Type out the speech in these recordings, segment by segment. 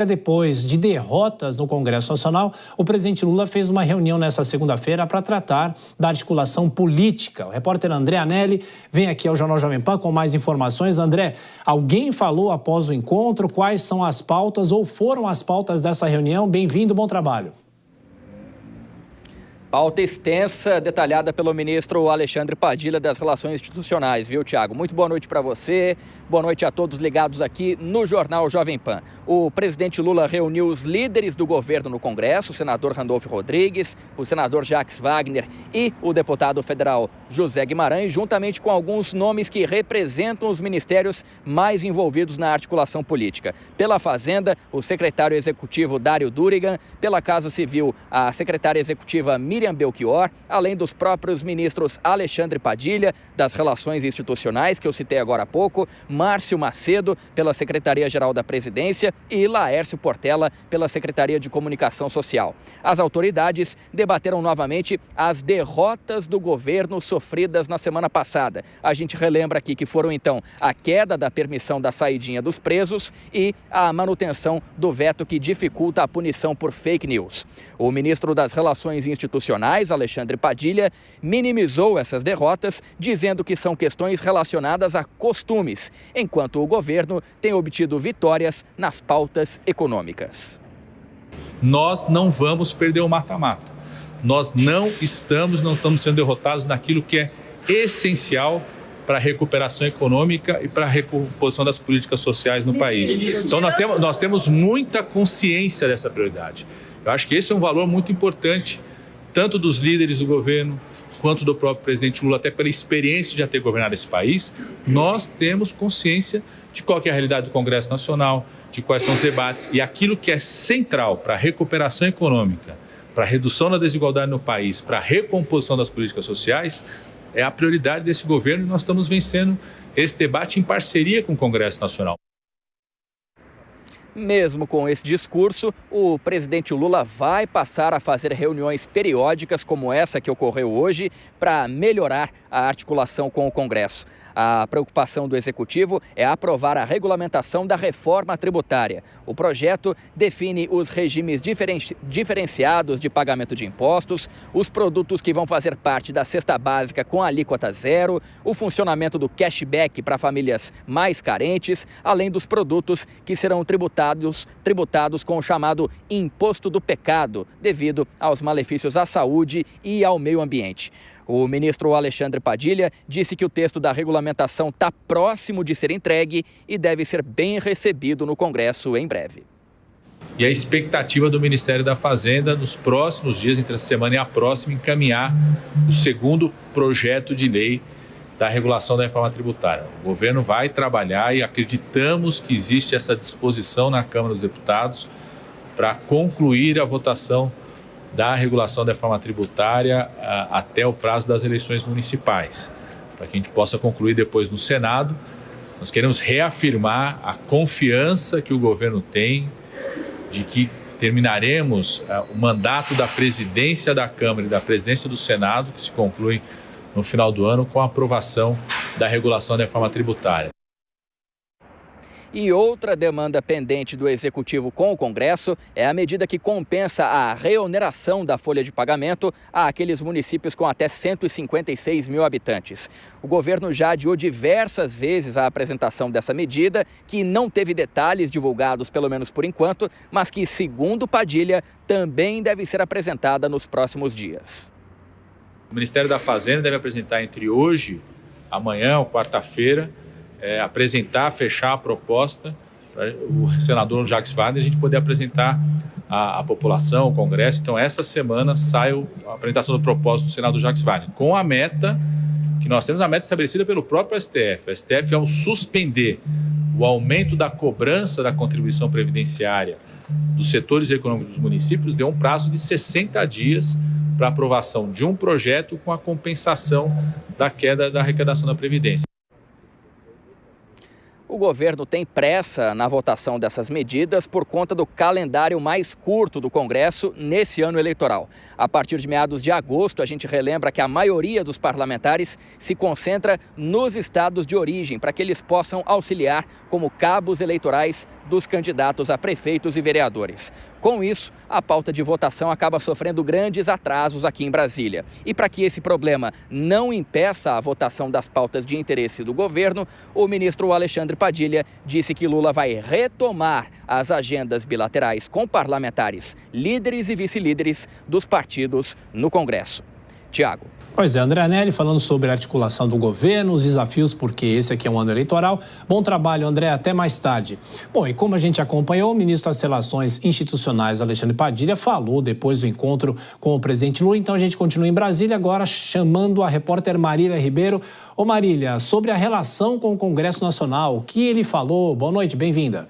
Depois de derrotas no Congresso Nacional, o presidente Lula fez uma reunião nesta segunda-feira para tratar da articulação política. O repórter André Anelli vem aqui ao Jornal Jovem Pan com mais informações. André, alguém falou após o encontro? Quais são as pautas ou foram as pautas dessa reunião? Bem-vindo, bom trabalho. Pauta extensa, detalhada pelo ministro Alexandre Padilha das Relações Institucionais, viu, Tiago? Muito boa noite para você, boa noite a todos ligados aqui no Jornal Jovem Pan. O presidente Lula reuniu os líderes do governo no Congresso, o senador Randolfo Rodrigues, o senador Jacques Wagner e o deputado federal José Guimarães, juntamente com alguns nomes que representam os ministérios mais envolvidos na articulação política. Pela Fazenda, o secretário executivo Dário Durigan, pela Casa Civil, a secretária executiva Miriam Belchior, além dos próprios ministros Alexandre Padilha, das Relações Institucionais, que eu citei agora há pouco, Márcio Macedo, pela Secretaria-Geral da Presidência e Laércio Portela, pela Secretaria de Comunicação Social. As autoridades debateram novamente as derrotas do governo sofridas na semana passada. A gente relembra aqui que foram, então, a queda da permissão da saidinha dos presos e a manutenção do veto que dificulta a punição por fake news. O ministro das Relações Institucionais, Alexandre Padilha, minimizou essas derrotas, dizendo que são questões relacionadas a costumes, enquanto o governo tem obtido vitórias nas pautas econômicas. Nós não vamos perder o mata-mata. Nós não estamos sendo derrotados naquilo que é essencial para a recuperação econômica e para a recomposição das políticas sociais no país. Então nós temos muita consciência dessa prioridade. Eu acho que esse é um valor muito importante, tanto dos líderes do governo, quanto do próprio presidente Lula, até pela experiência de já ter governado esse país. Nós temos consciência de qual que é a realidade do Congresso Nacional, de quais são os debates e aquilo que é central para a recuperação econômica, para a redução da desigualdade no país, para a recomposição das políticas sociais, é a prioridade desse governo e nós estamos vencendo esse debate em parceria com o Congresso Nacional. Mesmo com esse discurso, o presidente Lula vai passar a fazer reuniões periódicas como essa que ocorreu hoje para melhorar a articulação com o Congresso. A preocupação do Executivo é aprovar a regulamentação da reforma tributária. O projeto define os regimes diferenciados de pagamento de impostos, os produtos que vão fazer parte da cesta básica com alíquota zero, o funcionamento do cashback para famílias mais carentes, além dos produtos que serão tributados com o chamado imposto do pecado, devido aos malefícios à saúde e ao meio ambiente. O ministro Alexandre Padilha disse que o texto da regulamentação está próximo de ser entregue e deve ser bem recebido no Congresso em breve. E a expectativa do Ministério da Fazenda, nos próximos dias, entre a semana e a próxima, encaminhar o segundo projeto de lei da regulação da reforma tributária. O governo vai trabalhar e acreditamos que existe essa disposição na Câmara dos Deputados para concluir a votação da regulação da reforma tributária até o prazo das eleições municipais, para que a gente possa concluir depois no Senado. Nós queremos reafirmar a confiança que o governo tem de que terminaremos o mandato da presidência da Câmara e da presidência do Senado, que se conclui no final do ano, com a aprovação da regulação da reforma tributária. E outra demanda pendente do Executivo com o Congresso é a medida que compensa a reoneração da folha de pagamento àqueles municípios com até 156 mil habitantes. O governo já adiou diversas vezes a apresentação dessa medida, que não teve detalhes divulgados, pelo menos por enquanto, mas que, segundo Padilha, também deve ser apresentada nos próximos dias. O Ministério da Fazenda deve apresentar entre hoje, amanhã ou quarta-feira, fechar a proposta para o senador Jacques Wagner, a gente poder apresentar à população, ao Congresso. Então, essa semana sai a apresentação do propósito do senador Jacques Wagner, com a meta, que nós temos a meta estabelecida pelo próprio STF. O STF, ao suspender o aumento da cobrança da contribuição previdenciária dos setores econômicos dos municípios, deu um prazo de 60 dias para aprovação de um projeto com a compensação da queda da arrecadação da Previdência. O governo tem pressa na votação dessas medidas por conta do calendário mais curto do Congresso nesse ano eleitoral. A partir de meados de agosto, a gente relembra que a maioria dos parlamentares se concentra nos estados de origem, para que eles possam auxiliar como cabos eleitorais dos candidatos a prefeitos e vereadores. Com isso, a pauta de votação acaba sofrendo grandes atrasos aqui em Brasília. E para que esse problema não impeça a votação das pautas de interesse do governo, o ministro Alexandre Padilha disse que Lula vai retomar as agendas bilaterais com parlamentares, líderes e vice-líderes dos partidos no Congresso. Tiago. Pois é, André Anelli falando sobre a articulação do governo, os desafios, porque esse aqui é um ano eleitoral. Bom trabalho, André, até mais tarde. Bom, e como a gente acompanhou, o ministro das Relações Institucionais, Alexandre Padilha, falou depois do encontro com o presidente Lula. Então a gente continua em Brasília, agora chamando a repórter Marília Ribeiro. Ô Marília, sobre a relação com o Congresso Nacional, o que ele falou? Boa noite, bem-vinda.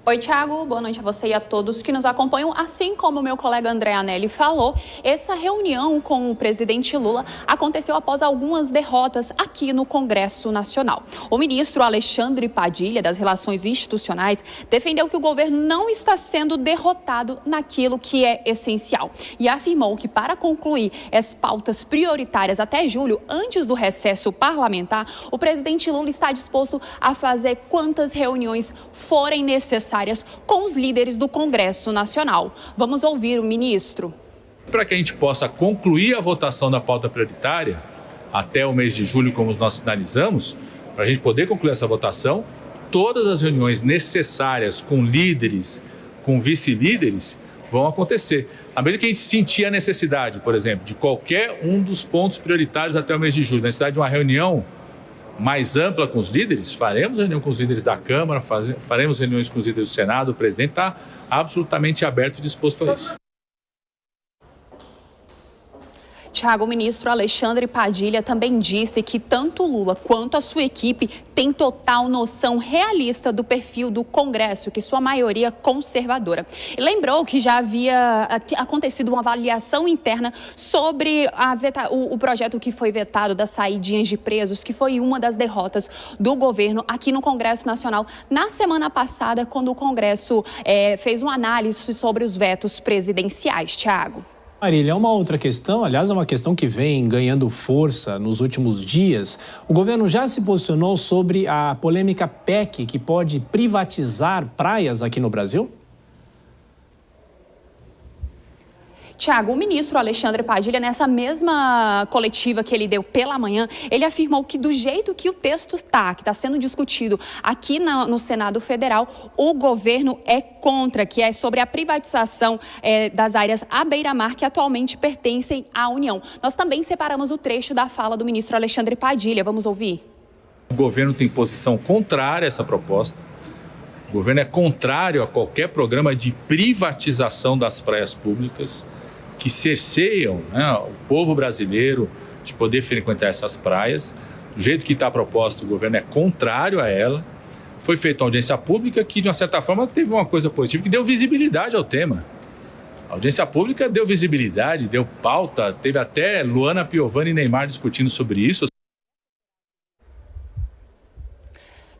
Oi, Tiago. Boa noite a você e a todos que nos acompanham. Assim como o meu colega André Anelli falou, essa reunião com o presidente Lula aconteceu após algumas derrotas aqui no Congresso Nacional. O ministro Alexandre Padilha, das Relações Institucionais, defendeu que o governo não está sendo derrotado naquilo que é essencial e afirmou que, para concluir as pautas prioritárias até julho, antes do recesso parlamentar, o presidente Lula está disposto a fazer quantas reuniões forem necessárias com os líderes do Congresso Nacional. Vamos ouvir o ministro. Para que a gente possa concluir a votação da pauta prioritária até o mês de julho, como nós sinalizamos, para a gente poder concluir essa votação, todas as reuniões necessárias com líderes, com vice-líderes, vão acontecer. À medida que a gente sentir a necessidade, por exemplo, de qualquer um dos pontos prioritários até o mês de julho, a necessidade de uma reunião mais ampla com os líderes, faremos reunião com os líderes da Câmara, faremos reuniões com os líderes do Senado. O presidente está absolutamente aberto e disposto a isso. Tiago, o ministro Alexandre Padilha também disse que tanto Lula quanto a sua equipe têm total noção realista do perfil do Congresso, que sua maioria conservadora. E lembrou que já havia acontecido uma avaliação interna sobre o projeto que foi vetado das saidinhas de presos, que foi uma das derrotas do governo aqui no Congresso Nacional na semana passada, quando o Congresso fez uma análise sobre os vetos presidenciais. Tiago. Marília, uma outra questão, aliás, é uma questão que vem ganhando força nos últimos dias. O governo já se posicionou sobre a polêmica PEC que pode privatizar praias aqui no Brasil? Tiago, o ministro Alexandre Padilha, nessa mesma coletiva que ele deu pela manhã, ele afirmou que do jeito que o texto está, que está sendo discutido aqui no Senado Federal, o governo é contra, que é sobre a privatização das áreas à beira-mar que atualmente pertencem à União. Nós também separamos o trecho da fala do ministro Alexandre Padilha. Vamos ouvir? O governo tem posição contrária a essa proposta. O governo é contrário a qualquer programa de privatização das praias públicas que cerceiam, o povo brasileiro de poder frequentar essas praias. Do jeito que está proposto, o governo é contrário a ela. Foi feita uma audiência pública que, de uma certa forma, teve uma coisa positiva, que deu visibilidade ao tema. A audiência pública deu visibilidade, deu pauta, teve até Luana Piovani e Neymar discutindo sobre isso.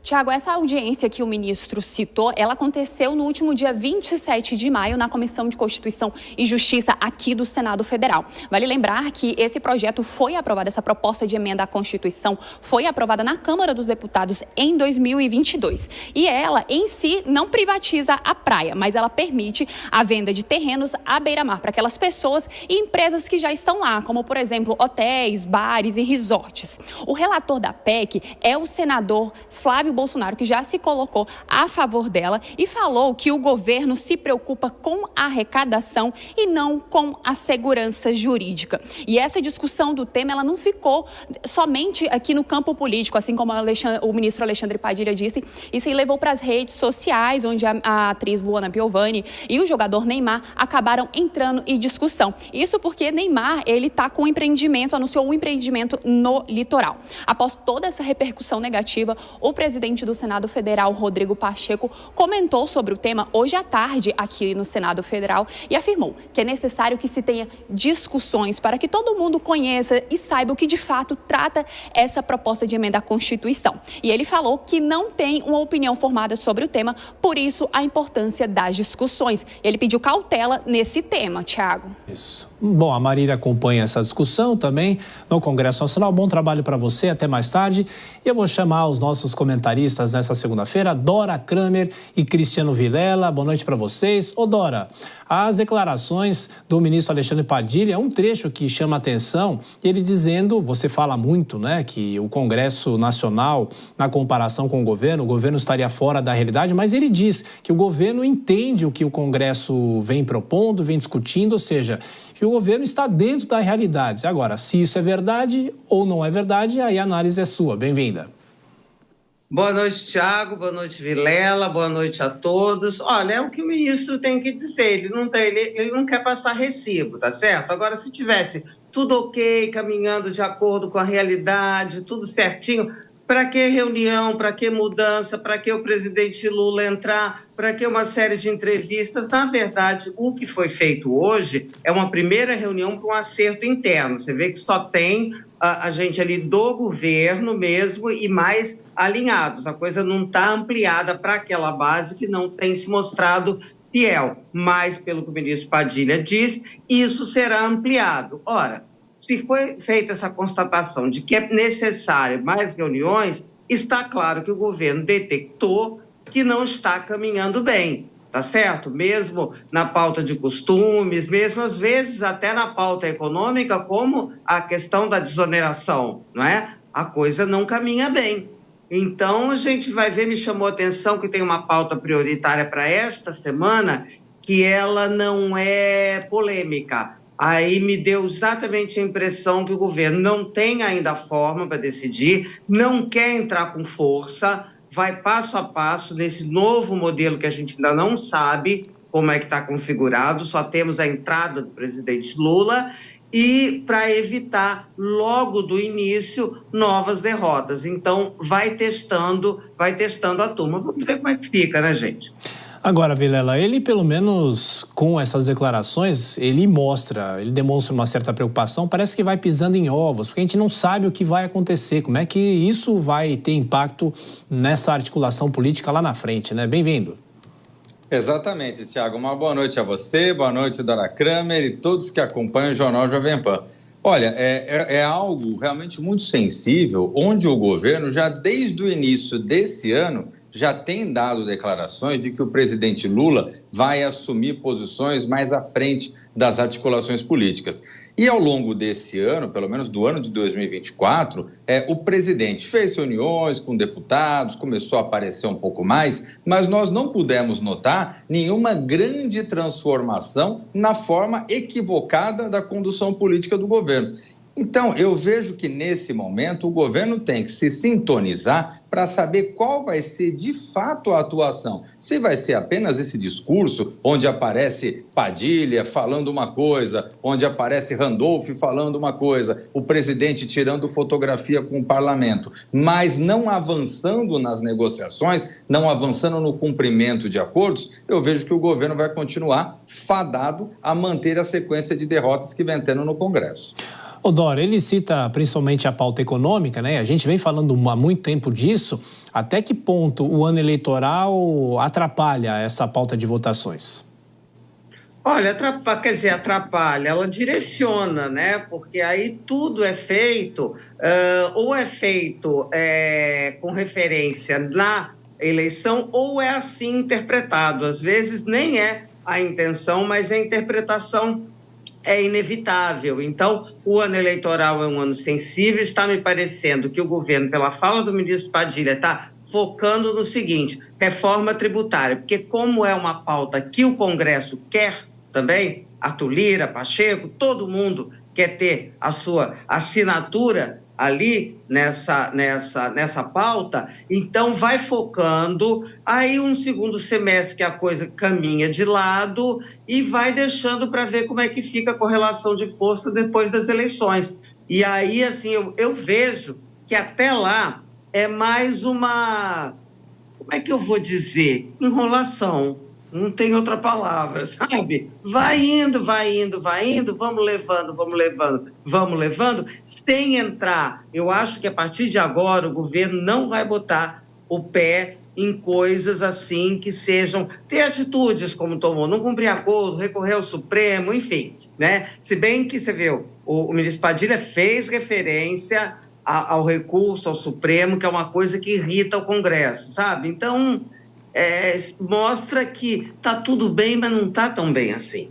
Tiago, essa audiência que o ministro citou, ela aconteceu no último dia 27 de maio na Comissão de Constituição e Justiça aqui do Senado Federal. Vale lembrar que esse projeto foi aprovado, essa proposta de emenda à Constituição foi aprovada na Câmara dos Deputados em 2022. E ela, em si, não privatiza a praia, mas ela permite a venda de terrenos à beira-mar para aquelas pessoas e empresas que já estão lá, como, por exemplo, hotéis, bares e resorts. O relator da PEC é o senador Flávio Bolsonaro, que já se colocou a favor dela e falou que o governo se preocupa com a arrecadação e não com a segurança jurídica. E essa discussão do tema, ela não ficou somente aqui no campo político, assim como o ministro Alexandre Padilha disse, isso aí levou para as redes sociais, onde a atriz Luana Piovani e o jogador Neymar acabaram entrando em discussão. Isso porque Neymar, ele está com um empreendimento, anunciou um empreendimento no litoral. Após toda essa repercussão negativa, o presidente do Senado Federal, Rodrigo Pacheco, comentou sobre o tema hoje à tarde aqui no Senado Federal e afirmou que é necessário que se tenha discussões para que todo mundo conheça e saiba o que de fato trata essa proposta de emenda à Constituição. E ele falou que não tem uma opinião formada sobre o tema, por isso a importância das discussões. Ele pediu cautela nesse tema, Tiago. Isso. Bom, a Marília acompanha essa discussão também no Congresso Nacional. Bom trabalho para você, até mais tarde. E eu vou chamar os nossos comentários comentaristas nessa segunda-feira, Dora Kramer e Cristiano Vilela. Boa noite para vocês. Ô Dora, as declarações do ministro Alexandre Padilha, é um trecho que chama a atenção, ele dizendo, você fala muito, né, que o Congresso Nacional, na comparação com o governo estaria fora da realidade, mas ele diz que o governo entende o que o Congresso vem propondo, vem discutindo, ou seja, que o governo está dentro da realidade. Agora, se isso é verdade ou não é verdade, aí a análise é sua. Bem-vinda. Boa noite, Tiago. Boa noite, Vilela. Boa noite a todos. Olha, é o que o ministro tem que dizer. Ele não quer passar recibo, tá certo? Agora, se tivesse tudo ok, caminhando de acordo com a realidade, tudo certinho, para que reunião, para que mudança, para que o presidente Lula entrar, para que uma série de entrevistas? Na verdade, o que foi feito hoje é uma primeira reunião para um acerto interno. Você vê que só tem a gente ali do governo mesmo e mais alinhados. A coisa não está ampliada para aquela base que não tem se mostrado fiel. Mas, pelo que o ministro Padilha diz, isso será ampliado. Ora, se foi feita essa constatação de que é necessário mais reuniões, está claro que o governo detectou que não está caminhando bem, tá certo? Mesmo na pauta de costumes, mesmo às vezes até na pauta econômica, como a questão da desoneração, não é? A coisa não caminha bem. Então, a gente vai ver, me chamou a atenção que tem uma pauta prioritária para esta semana, que ela não é polêmica. Aí me deu exatamente a impressão que o governo não tem ainda a forma para decidir, não quer entrar com força, vai passo a passo nesse novo modelo que a gente ainda não sabe como é que está configurado, só temos a entrada do presidente Lula, e para evitar logo do início novas derrotas. Então vai testando a turma. Vamos ver como é que fica, né, gente? Agora, Vilela, ele pelo menos com essas declarações, ele demonstra uma certa preocupação, parece que vai pisando em ovos, porque a gente não sabe o que vai acontecer, como é que isso vai ter impacto nessa articulação política lá na frente, né? Bem-vindo. Exatamente, Tiago. Uma boa noite a você, boa noite, Dora Kramer e todos que acompanham o Jornal Jovem Pan. Olha, é algo realmente muito sensível, onde o governo, já desde o início desse ano, já tem dado declarações de que o presidente Lula vai assumir posições mais à frente das articulações políticas. E ao longo desse ano, pelo menos do ano de 2024, o presidente fez reuniões com deputados, começou a aparecer um pouco mais, mas nós não pudemos notar nenhuma grande transformação na forma equivocada da condução política do governo. Então, eu vejo que nesse momento o governo tem que se sintonizar para saber qual vai ser de fato a atuação. Se vai ser apenas esse discurso onde aparece Padilha falando uma coisa, onde aparece Randolph falando uma coisa, o presidente tirando fotografia com o parlamento, mas não avançando nas negociações, não avançando no cumprimento de acordos, eu vejo que o governo vai continuar fadado a manter a sequência de derrotas que vem tendo no Congresso. Ô Dora, ele cita principalmente a pauta econômica, né? A gente vem falando há muito tempo disso. Até que ponto o ano eleitoral atrapalha essa pauta de votações? Olha, atrapalha, ela direciona, né? Porque aí tudo é feito, ou é feito com referência na eleição, ou é assim interpretado. Às vezes nem é a intenção, mas a interpretação é inevitável. Então, o ano eleitoral é um ano sensível, está me parecendo que o governo, pela fala do ministro Padilha, está focando no seguinte, reforma tributária, porque como é uma pauta que o Congresso quer também, Arthur Lira, Pacheco, todo mundo quer ter a sua assinatura ali nessa pauta, então vai focando, aí um segundo semestre que a coisa caminha de lado e vai deixando para ver como é que fica a correlação de força depois das eleições. E aí, assim, eu vejo que até lá é mais uma, como é que eu vou dizer? Enrolação. Não tem outra palavra, sabe? Vai indo, vamos levando, sem entrar. Eu acho que a partir de agora o governo não vai botar o pé em coisas assim que sejam, ter atitudes como tomou, não cumprir acordo, recorrer ao Supremo, enfim, né? Se bem que você viu, o ministro Padilha fez referência ao recurso ao Supremo, que é uma coisa que irrita o Congresso, sabe? Então, mostra que está tudo bem, mas não está tão bem assim.